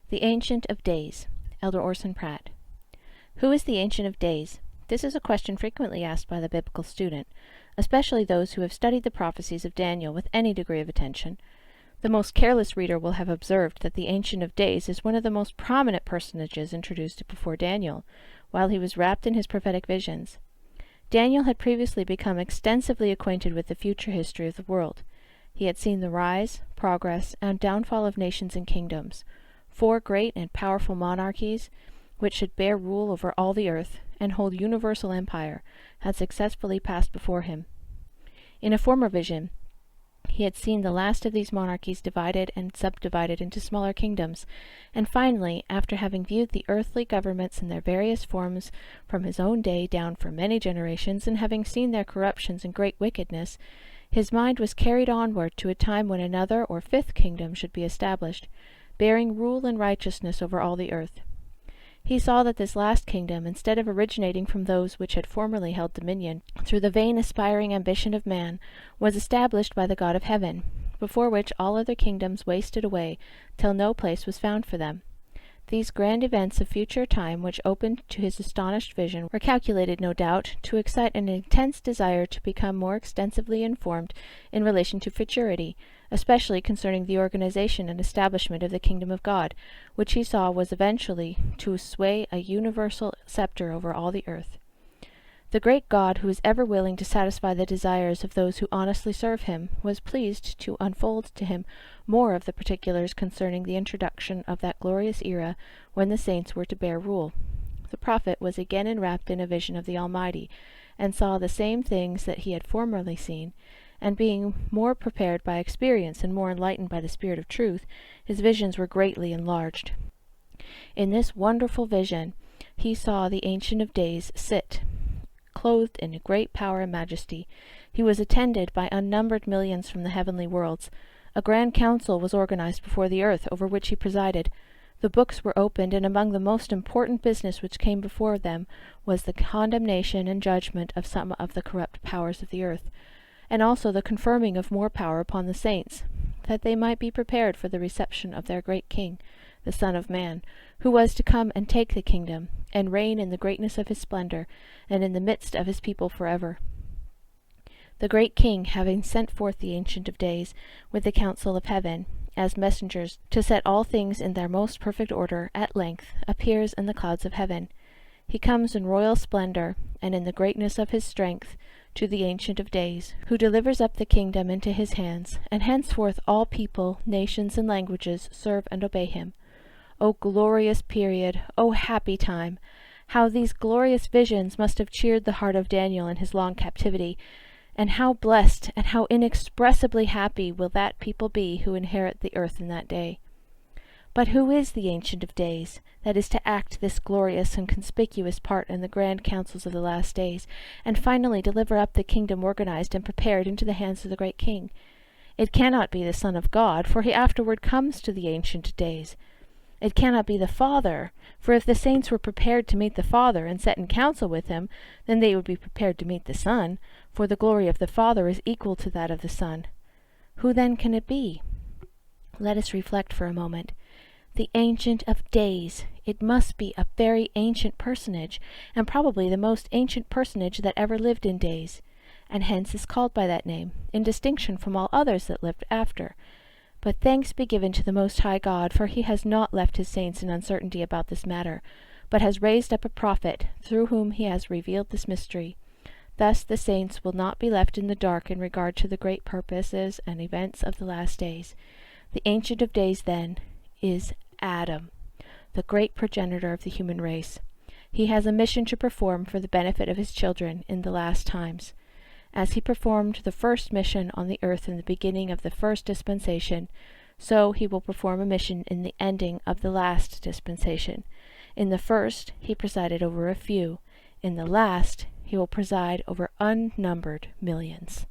The Ancient of Days, Elder Orson Pratt. Who is the Ancient of Days? This is a question frequently asked by the biblical student, especially those who have studied the prophecies of Daniel with any degree of attention. The most careless reader will have observed that the Ancient of Days is one of the most prominent personages introduced before Daniel, while he was wrapped in his prophetic visions. Daniel had previously become extensively acquainted with the future history of the world. He had seen the rise, progress, and downfall of nations and kingdoms. 4 great and powerful monarchies, which should bear rule over all the earth and hold universal empire, had successfully passed before him. In a former vision, he had seen the last of these monarchies divided and subdivided into smaller kingdoms, and finally, after having viewed the earthly governments in their various forms from his own day down for many generations, and having seen their corruptions and great wickedness, his mind was carried onward to a time when another or 5th kingdom should be established, bearing rule and righteousness over all the earth. He saw that this last kingdom, instead of originating from those which had formerly held dominion, through the vain aspiring ambition of man, was established by the God of heaven, before which all other kingdoms wasted away, till no place was found for them. These grand events of future time which opened to his astonished vision were calculated, no doubt, to excite an intense desire to become more extensively informed in relation to futurity, especially concerning the organization and establishment of the kingdom of God, which he saw was eventually to sway a universal scepter over all the earth. The great God, who is ever willing to satisfy the desires of those who honestly serve him, was pleased to unfold to him more of the particulars concerning the introduction of that glorious era when the saints were to bear rule. The prophet was again enwrapped in a vision of the Almighty, and saw the same things that he had formerly seen, and being more prepared by experience and more enlightened by the Spirit of truth, his visions were greatly enlarged. In this wonderful vision he saw the Ancient of Days sit, clothed in great power and majesty. He was attended by unnumbered millions from the heavenly worlds. A grand council was organized before the earth, over which he presided. The books were opened, and among the most important business which came before them was the condemnation and judgment of some of the corrupt powers of the earth, and also the confirming of more power upon the saints, that they might be prepared for the reception of their great King, the Son of Man, who was to come and take the kingdom, and reign in the greatness of his splendor, and in the midst of his people forever. The great King, having sent forth the Ancient of Days, with the council of heaven, as messengers to set all things in their most perfect order, at length appears in the clouds of heaven. He comes in royal splendor, and in the greatness of his strength, to the Ancient of Days, who delivers up the kingdom into his hands, and henceforth all people, nations, and languages serve and obey him. O glorious period! O happy time! How these glorious visions must have cheered the heart of Daniel in his long captivity, and how blessed and how inexpressibly happy will that people be who inherit the earth in that day. But who is the Ancient of Days, that is to act this glorious and conspicuous part in the grand councils of the last days, and finally deliver up the kingdom organized and prepared into the hands of the great King? It cannot be the Son of God, for he afterward comes to the Ancient Days. It cannot be the Father, for if the saints were prepared to meet the Father and set in council with him, then they would be prepared to meet the Son, for the glory of the Father is equal to that of the Son. Who then can it be? Let us reflect for a moment. The Ancient of Days. It must be a very ancient personage, and probably the most ancient personage that ever lived in days, and hence is called by that name, in distinction from all others that lived after. But thanks be given to the Most High God, for he has not left his saints in uncertainty about this matter, but has raised up a prophet, through whom he has revealed this mystery. Thus the saints will not be left in the dark in regard to the great purposes and events of the last days. The Ancient of Days, then, is Adam, the great progenitor of the human race. He has a mission to perform for the benefit of his children in the last times. As he performed the first mission on the earth in the beginning of the first dispensation, so he will perform a mission in the ending of the last dispensation. In the first, he presided over a few. In the last, he will preside over unnumbered millions.